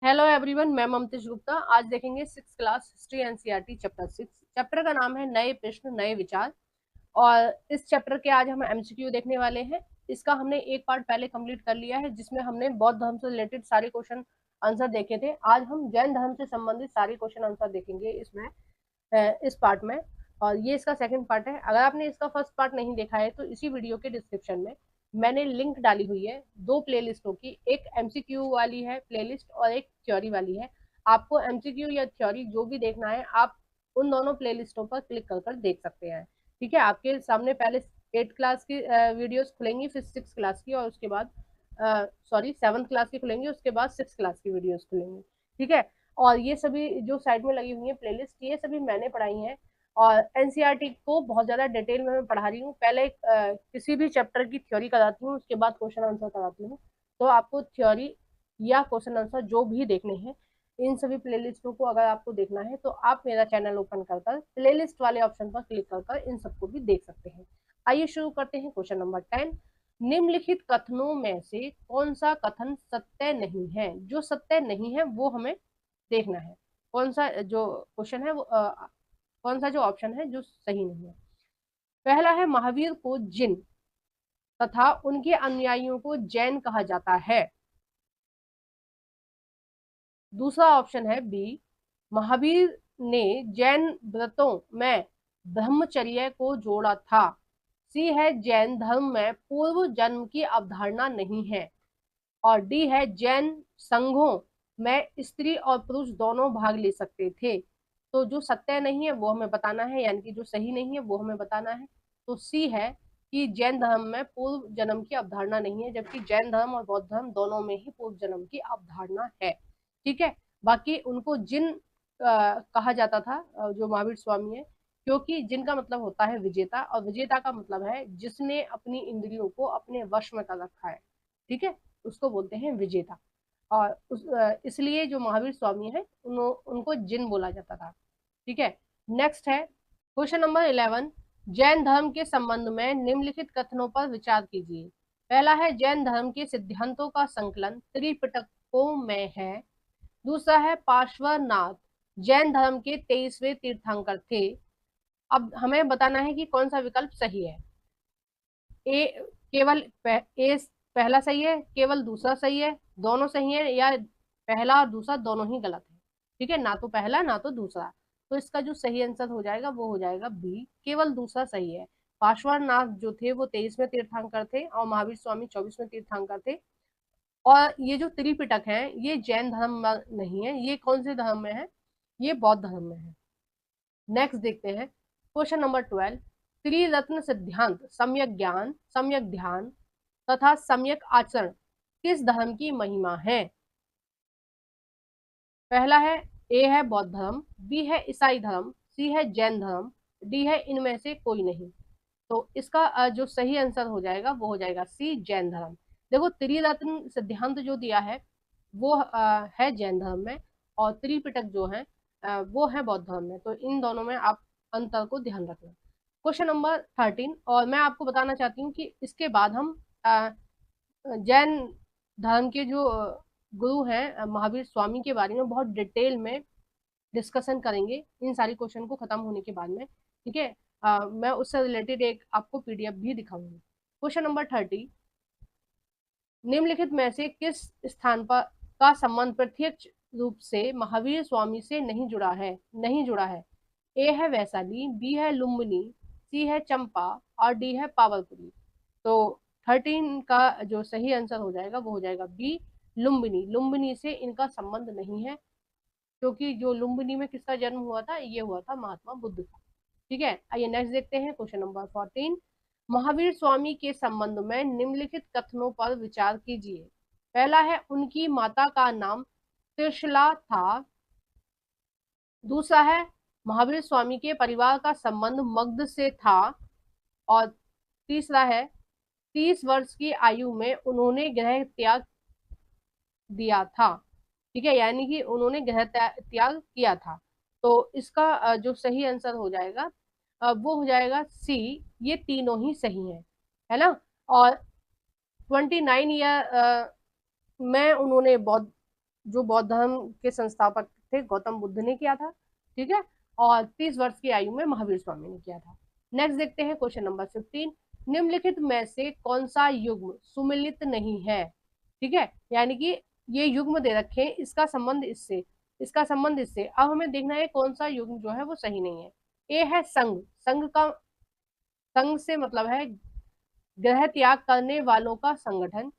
Hello everyone, मैं ममतेश गुप्ता। आज देखेंगे six class history NCERT chapter 6। Chapter का नाम है नए प्रश्न नए विचार। और इस चैप्टर के आज हम एमसीक्यू देखने वाले हैं। इसका हमने एक पार्ट पहले कंप्लीट कर लिया है, जिसमें हमने बौद्ध धर्म से रिलेटेड सारे क्वेश्चन आंसर देखे थे। आज हम जैन धर्म से संबंधित सारे क्वेश्चन आंसर देखेंगे इसमें, इस पार्ट में। और ये इसका सेकंड पार्ट है। अगर आपने इसका फर्स्ट पार्ट नहीं देखा है तो इसी वीडियो के डिस्क्रिप्शन में मैंने लिंक डाली हुई है दो प्लेलिस्टों की। एक एमसीक्यू वाली है प्लेलिस्ट और एक थ्योरी वाली है। आपको एमसीक्यू या थ्योरी जो भी देखना है, आप उन दोनों प्लेलिस्टों पर क्लिक कर देख सकते हैं। ठीक है, आपके सामने पहले 8 क्लास की वीडियोस खुलेंगी, फिर 6 क्लास की, और उसके बाद सॉरी 7 क्लास की खुलेंगी, उसके बाद 6 क्लास की वीडियोस खुलेंगी। ठीक है। और ये सभी जो साइड में लगी हुई है प्लेलिस्ट, ये सभी मैंने पढ़ाई हैं। और एनसीईआरटी को बहुत ज्यादा डिटेल में मैं पढ़ा रही हूँ। पहले किसी भी चैप्टर की थ्योरी कराती हूँ, उसके बाद क्वेश्चन आंसर कराती हूँ। तो आपको थ्योरी या क्वेश्चन आंसर जो भी देखने हैं, इन सभी प्लेलिस्टों को अगर आपको देखना है तो आप मेरा चैनल ओपन कर प्लेलिस्ट वाले ऑप्शन पर क्लिक कर इन सबको भी देख सकते हैं। आइए शुरू करते हैं। क्वेश्चन नंबर 10, निम्नलिखित कथनों में से कौन सा कथन सत्य नहीं है? जो सत्य नहीं है वो हमें देखना है। कौन सा जो क्वेश्चन है वो कौन सा जो ऑप्शन है जो सही नहीं है? पहला है, महावीर को जिन तथा उनके अनुयायियों को जैन कहा जाता है। दूसरा ऑप्शन है बी, महावीर ने जैन व्रतों में ब्रह्मचर्य को जोड़ा था। सी है, जैन धर्म में पूर्व जन्म की अवधारणा नहीं है। और डी है, जैन संघों में स्त्री और पुरुष दोनों भाग ले सकते थे। तो जो सत्य नहीं है वो हमें बताना है, यानी कि जो सही नहीं है वो हमें बताना है। तो सी है कि जैन धर्म में पूर्व जन्म की अवधारणा नहीं है, जबकि जैन धर्म और बौद्ध धर्म दोनों में ही पूर्व जन्म की अवधारणा है। ठीक है। बाकी उनको जिन कहा जाता था, जो महावीर स्वामी है, क्योंकि जिनका मतलब होता है विजेता, और विजेता का मतलब है जिसने अपनी इंद्रियों को अपने वश में कर रखा है। ठीक है, उसको बोलते हैं विजेता। और इसलिए जो महावीर स्वामी है उनको जिन बोला जाता था। ठीक है। नेक्स्ट है क्वेश्चन नंबर 11, जैन धर्म के संबंध में निम्नलिखित कथनों पर विचार कीजिए। पहला है, जैन धर्म के सिद्धांतों का संकलन त्रिपिटकों में है। दूसरा है, पार्श्वनाथ जैन धर्म के 23वें तीर्थंकर थे। अब हमें बताना है कि कौन सा विकल्प सही है। ए केवल ए पहला सही है, केवल दूसरा सही है, दोनों सही है, या पहला और दूसरा दोनों ही गलत है। ठीक है, ना तो पहला ना तो दूसरा। तो इसका जो सही आंसर हो जाएगा वो हो जाएगा बी, केवल दूसरा सही है। पार्श्वनाथ जो थे वो 23वें तीर्थंकर थे और महावीर स्वामी 24वें तीर्थंकर थे। और ये जो त्रिपिटक है ये जैन धर्म में नहीं है। ये कौन से धर्म में है? ये बौद्ध धर्म में है। नेक्स्ट देखते हैं क्वेश्चन नंबर 12, त्रिरत्न सिद्धांत सम्यक ज्ञान, सम्यक ध्यान तथा सम्यक आचरण किस धर्म की महिमा है? पहला है, ए है बौद्ध धर्म, बी है ईसाई धर्म, सी है जैन धर्म, डी है इनमें से कोई नहीं। तो इसका जो सही आंसर हो जाएगा वो हो जाएगा सी, जैन धर्म। देखो, त्रिरत्न सिद्धांत जो दिया है वो है जैन धर्म में, और त्रिपिटक जो है वो है बौद्ध धर्म में। तो इन दोनों में आप अंतर को ध्यान रखना। क्वेश्चन नंबर 13, और मैं आपको बताना चाहती हूँ कि इसके बाद हम जैन धर्म के जो गुरु हैं महावीर स्वामी के बारे में बहुत डिटेल में डिस्कशन करेंगे इन सारी क्वेश्चन को खत्म होने के बाद में। ठीक है। मैं उससे रिलेटेड एक आपको पीडीएफ भी दिखाऊंगी। क्वेश्चन नंबर 30, निम्नलिखित में से किस स्थान पर का संबंध प्रत्यक्ष रूप से महावीर स्वामी से नहीं जुड़ा है? ए है वैशाली, बी है लुम्बिनी, सी है चंपा, और डी है पावलपुरी। तो 13 का जो सही आंसर हो जाएगा वो हो जाएगा बी, लुम्बिनी। लुम्बिनी से इनका संबंध नहीं है, क्योंकि जो लुम्बिनी में किसका जन्म हुआ था? ये हुआ था महात्मा बुद्ध का। ठीक है। आइए नेक्स्ट देखते हैं क्वेश्चन नंबर 14, महावीर स्वामी के संबंध में निम्नलिखित कथनों पर विचार कीजिए। पहला है, उनकी माता का नाम त्रिशला था। दूसरा है, महावीर स्वामी के परिवार का संबंध मगध से था। और तीसरा है, 30 वर्ष की आयु में उन्होंने गृह त्याग दिया था। ठीक है, यानी कि उन्होंने गृह त्याग किया था। तो इसका जो सही आंसर हो जाएगा वो हो जाएगा सी, ये तीनों ही सही है ना। और 29 ईयर में उन्होंने बौद्ध जो बौद्ध धर्म के संस्थापक थे गौतम बुद्ध ने किया था, ठीक है, और 30 वर्ष की आयु में महावीर स्वामी ने किया था। नेक्स्ट देखते हैं क्वेश्चन नंबर 15। निम्नलिखित में से कौन सा युग्म सुमिलित नहीं है, ठीक है, यानी कि ये युग्म दे रखे हैं, इसका संबंध इससे, इसका संबंध इससे, अब हमें देखना है कौन सा युग्म जो है वो सही नहीं है। ए है संघ, संघ का, संघ से मतलब है ग्रह त्याग करने वालों का संगठन।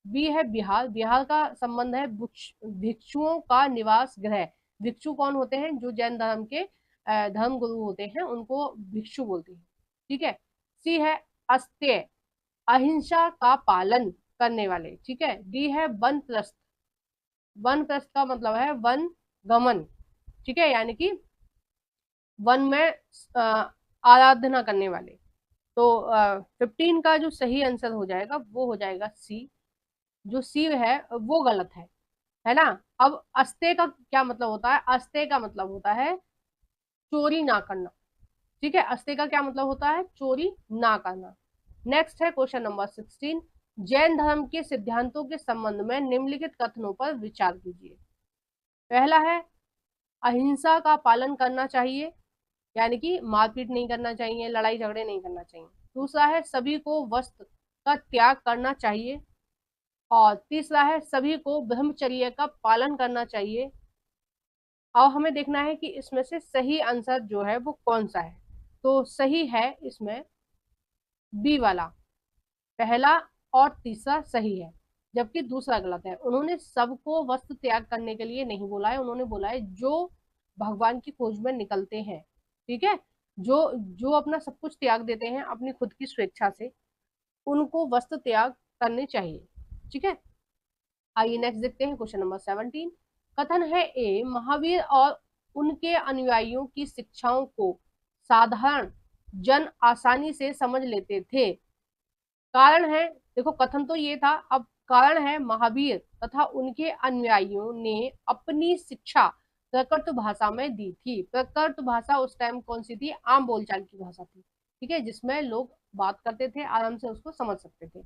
बी है बिहार, बिहार का संबंध है भिक्षुओं का निवास गृह। भिक्षु कौन होते हैं, जो जैन धर्म के धर्म गुरु होते हैं उनको भिक्षु बोलते हैं, ठीक है। सी है अस्त्य, अहिंसा का पालन करने वाले, ठीक है। डी है वनप्रस्थ, वनप्रस्थ का मतलब है वन गमन, ठीक है, यानी कि वन में आराधना करने वाले। तो 15 का जो सही आंसर हो जाएगा वो हो जाएगा सी, जो सी है वो गलत है ना। अब अस्ते का क्या मतलब होता है, अस्ते का मतलब होता है चोरी ना करना, ठीक है, अस्ते का क्या मतलब होता है, चोरी ना करना। नेक्स्ट है क्वेश्चन नंबर 16। जैन धर्म के सिद्धांतों के संबंध में निम्नलिखित कथनों पर विचार कीजिए। पहला है अहिंसा का पालन करना चाहिए, यानी कि मारपीट नहीं करना चाहिए, लड़ाई झगड़े नहीं करना चाहिए। दूसरा है सभी को वस्त्र का त्याग करना चाहिए, और तीसरा है सभी को ब्रह्मचर्य का पालन करना चाहिए। अब हमें देखना है कि इसमें से सही आंसर जो है वो कौन सा है। तो सही है इसमें बी वाला, पहला और तीसरा सही है, जबकि दूसरा गलत है। उन्होंने सबको वस्त्र त्याग करने के लिए नहीं बोला है, उन्होंने बोला है जो भगवान की खोज में निकलते हैं, ठीक है, जो जो अपना सब कुछ त्याग देते हैं अपनी खुद की स्वेच्छा से, उनको वस्त्र त्याग करने चाहिए, ठीक है। आइए नेक्स्ट देखते हैं क्वेश्चन नंबर 17। कथन है ए महावीर और उनके अनुयायियों की शिक्षाओं को साधारण जन आसानी से समझ लेते थे। कारण है, देखो कथन तो ये था, अब कारण है महावीर तथा उनके अनुयायियों ने अपनी शिक्षा प्रकृत भाषा में दी थी। प्रकृत भाषा उस टाइम कौन सी थी, आम बोलचाल की भाषा थी, ठीक है, जिसमें लोग बात करते थे, आराम से उसको समझ सकते थे।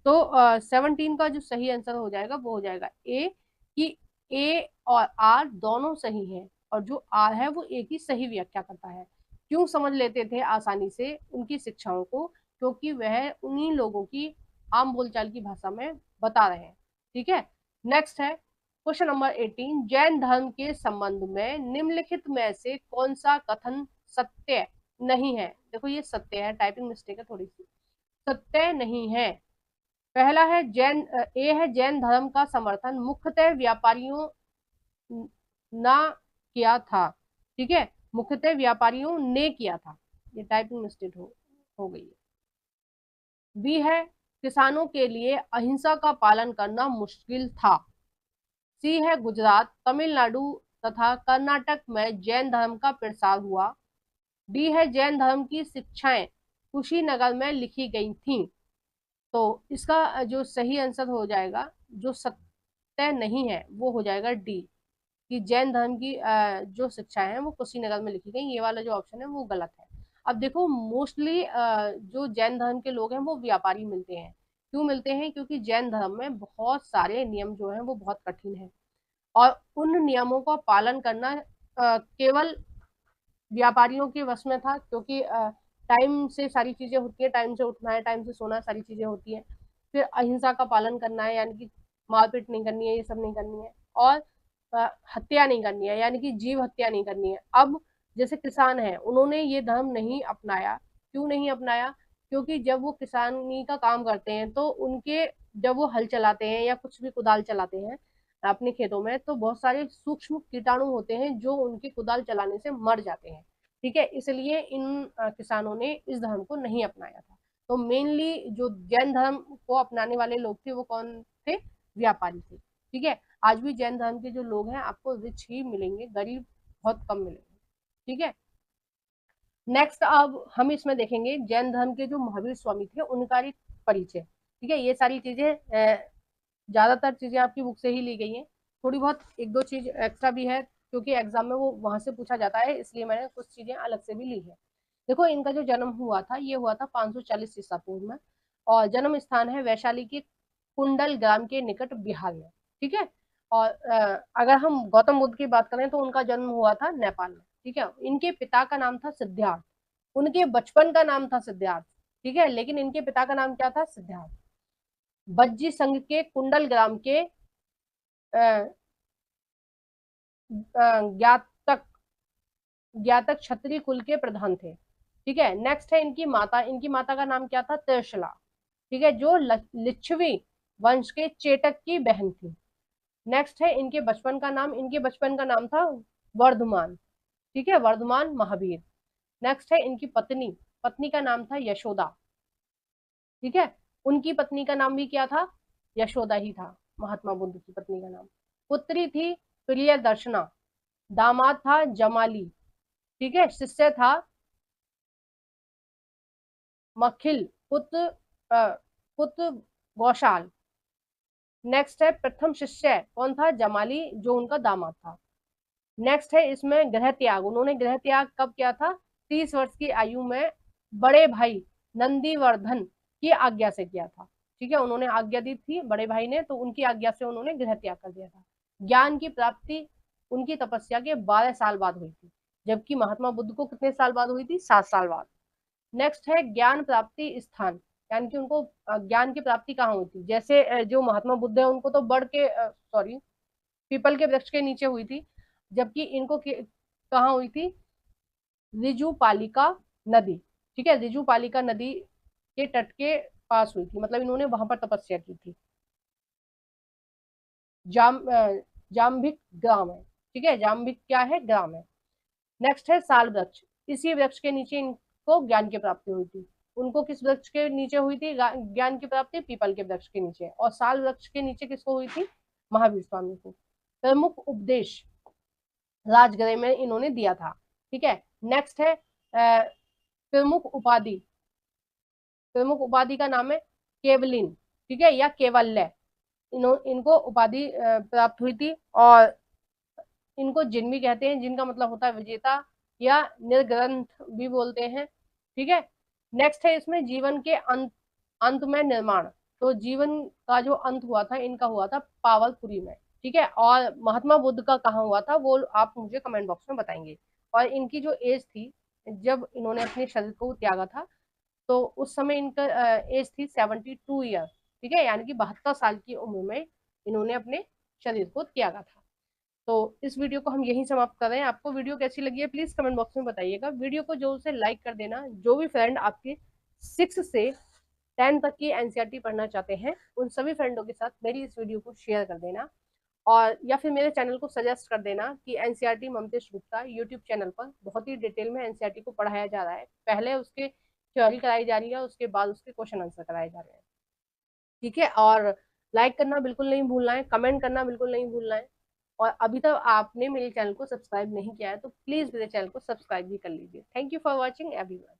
तो 17 का जो सही आंसर हो जाएगा वो हो जाएगा ए, कि ए और आर दोनों सही है, और जो आर है वो ए की सही व्याख्या करता है। क्यों समझ लेते थे आसानी से उनकी शिक्षाओं को, क्योंकि वह उन्हीं लोगों की आम बोलचाल की भाषा में बता रहे हैं, ठीक है। नेक्स्ट है क्वेश्चन नंबर 18। जैन धर्म के संबंध में निम्नलिखित में से कौन सा कथन सत्य नहीं है। देखो ये सत्य है, टाइपिंग मिस्टेक है थोड़ी सी, सत्य नहीं है। पहला है जैन, ए है जैन धर्म का समर्थन मुख्यतः व्यापारियों ना किया था, ठीक है, मुख्यतः व्यापारियों ने किया था, ये टाइपिंग मिस्टेक हो गई है। बी है किसानों के लिए अहिंसा का पालन करना मुश्किल था। सी है गुजरात, तमिलनाडु तथा कर्नाटक में जैन धर्म का प्रसार हुआ। डी है जैन धर्म की शिक्षाएं कुशीनगर में लिखी गई थीं। तो इसका जो सही आंसर हो जाएगा, जो सत्य नहीं है, वो हो जाएगा डी, कि जैन धर्म की जो शिक्षाएं हैं वो कुशीनगर में लिखी गई। ये वाला जो ऑप्शन है वो गलत है। अब देखो मोस्टली जो जैन धर्म के लोग हैं वो व्यापारी मिलते हैं। क्यों मिलते हैं, क्योंकि जैन धर्म में बहुत सारे नियम जो हैं वो बहुत कठिन है, और उन नियमों का पालन करना केवल व्यापारियों के वश में था, क्योंकि टाइम से सारी चीजें होती है, टाइम से उठना है, टाइम से सोना है, सारी चीजें होती है। फिर अहिंसा का पालन करना है, यानी कि मारपीट नहीं करनी है, ये सब नहीं करनी है, और हत्या नहीं करनी है, यानी कि जीव हत्या नहीं करनी है। अब जैसे किसान है, उन्होंने ये धर्म नहीं अपनाया। क्यों नहीं अपनाया, क्योंकि जब वो किसानी का काम करते हैं तो उनके, जब वो हल चलाते हैं या कुछ भी कुदाल चलाते हैं अपने खेतों में, तो बहुत सारे सूक्ष्म कीटाणु होते हैं जो उनके कुदाल चलाने से मर जाते हैं, ठीक है, इसलिए इन किसानों ने इस धर्म को नहीं अपनाया था। तो मेनली जो जैन धर्म को अपनाने वाले लोग थे वो कौन थे, व्यापारी थे, ठीक है। आज भी जैन धर्म के जो लोग हैं आपको रिच ही मिलेंगे, गरीब बहुत कम मिलेंगे, ठीक है। नेक्स्ट अब हम इसमें देखेंगे जैन धर्म के जो महावीर स्वामी थे उनका एक परिचय, ठीक है। ये सारी चीजें ज्यादातर चीजें आपकी बुक से ही ली गई हैं, थोड़ी बहुत एक दो चीज एक्स्ट्रा भी है, क्योंकि एग्जाम में वो वहां से पूछा जाता है, इसलिए मैंने कुछ चीजें अलग से भी ली है। देखो इनका जो जन्म हुआ था ये हुआ था 540 ईसा पूर्व में, और जन्म स्थान है वैशाली के कुंडल ग्राम के निकट बिहार में, ठीक है। और अगर हम गौतम बुद्ध की बात करें तो उनका जन्म हुआ था नेपाल में, ठीक है। इनके पिता का नाम था सिद्धार्थ, उनके बचपन का नाम था सिद्धार्थ, ठीक है, लेकिन इनके पिता का नाम क्या था, सिद्धार्थ। बज्जी संघ के कुंडल ग्राम के ज्ञातक ज्ञातक क्षत्रिय कुल के प्रधान थे, ठीक है। नेक्स्ट है इनकी माता का नाम क्या था, त्रिशला, ठीक है, जो लिच्छवी वंश के चेटक की बहन थी। नेक्स्ट है इनके बचपन का नाम था वर्धमान, ठीक है, वर्धमान महावीर। नेक्स्ट है इनकी पत्नी पत्नी का नाम था यशोदा, ठीक है, उनकी पत्नी का नाम भी क्या था, यशोदा ही था, महात्मा बुद्ध की पत्नी का नाम। पुत्री थी प्रियदर्शना, दामाद था जमाली, ठीक है, शिष्य था मखिल, पुत्र गौशाल। नेक्स्ट है प्रथम शिष्य कौन था, जमाली, जो उनका दामाद था। नेक्स्ट है इसमें गृह त्याग, उन्होंने गृह त्याग कब किया था, 30 वर्ष की आयु में बड़े भाई नंदीवर्धन की आज्ञा से किया था, ठीक है, उन्होंने आज्ञा दी थी बड़े भाई ने, तो उनकी आज्ञा से उन्होंने गृह त्याग कर दिया था। ज्ञान की प्राप्ति उनकी तपस्या के 12 साल बाद हुई थी, जबकि महात्मा बुद्ध को कितने साल बाद हुई थी, 7 साल बाद। नेक्स्ट है ज्ञान प्राप्ति स्थान, यानी कि उनको ज्ञान की प्राप्ति कहाँ हुई थी, जैसे जो महात्मा बुद्ध है उनको तो बड़ के सॉरी पीपल के वृक्ष के नीचे हुई थी, जबकि इनको कहाँ हुई थी, रिजुपालिका नदी, ठीक है, रिजुपालिका नदी के तट के पास हुई थी, मतलब इन्होंने वहां पर तपस्या की थी। जाम्भिक ग्राम है, ठीक है, जाम्भिक क्या है, ग्राम है। नेक्स्ट है साल वृक्ष, इसी वृक्ष के नीचे इनको ज्ञान की प्राप्ति हुई थी। उनको किस वृक्ष के नीचे हुई थी ज्ञान की प्राप्ति, पीपल के वृक्ष के नीचे। और साल वृक्ष के नीचे किसको हुई थी, महावीर स्वामी को। प्रमुख उपदेश राजगृह में इन्होंने दिया था, ठीक है। नेक्स्ट है प्रमुख उपाधि, प्रमुख उपाधि का नाम है केवलिन, ठीक है, या केवल्य। इनको उपाधि प्राप्त हुई थी, और इनको जिन भी कहते हैं, जिनका मतलब होता है विजेता या निर्ग्रंथ भी बोलते हैं, ठीक है। नेक्स्ट है इसमें जीवन के अंत में निर्माण, तो जीवन का जो अंत हुआ था इनका हुआ था पावलपुरी में, ठीक है। और महात्मा बुद्ध का कहाँ हुआ था वो आप मुझे कमेंट बॉक्स में बताएंगे। और इनकी जो एज थी जब इन्होंने अपने शरीर को त्यागा था, तो उस समय इनका एज थी 72 ईयर, ठीक है, यानी कि 72 साल की उम्र में इन्होंने अपने शरीर को त्यागा था। तो इस वीडियो को हम यहीं समाप्त कर रहे हैं। आपको वीडियो कैसी लगी है प्लीज कमेंट बॉक्स में बताइएगा। वीडियो को जोर से लाइक कर देना। जो भी फ्रेंड आपके 6 से 10 तक की एनसीईआरटी पढ़ना चाहते हैं उन सभी फ्रेंडों के साथ मेरी इस वीडियो को शेयर कर देना, और या फिर मेरे चैनल को सजेस्ट कर देना कि NCERT Mamtesh Gupta YouTube channel पर बहुत ही डिटेल में एनसीईआरटी को पढ़ाया जा रहा है। पहले उसके थ्योरी कराई जा रही है, उसके बाद उसके क्वेश्चन आंसर कराए जा रहे हैं, ठीक है। और लाइक करना बिल्कुल नहीं भूलना है, कमेंट करना बिल्कुल नहीं भूलना है। और अभी तक आपने मेरे चैनल को सब्सक्राइब नहीं किया है तो प्लीज मेरे चैनल को सब्सक्राइब भी कर लीजिए। Thank you for watching everyone.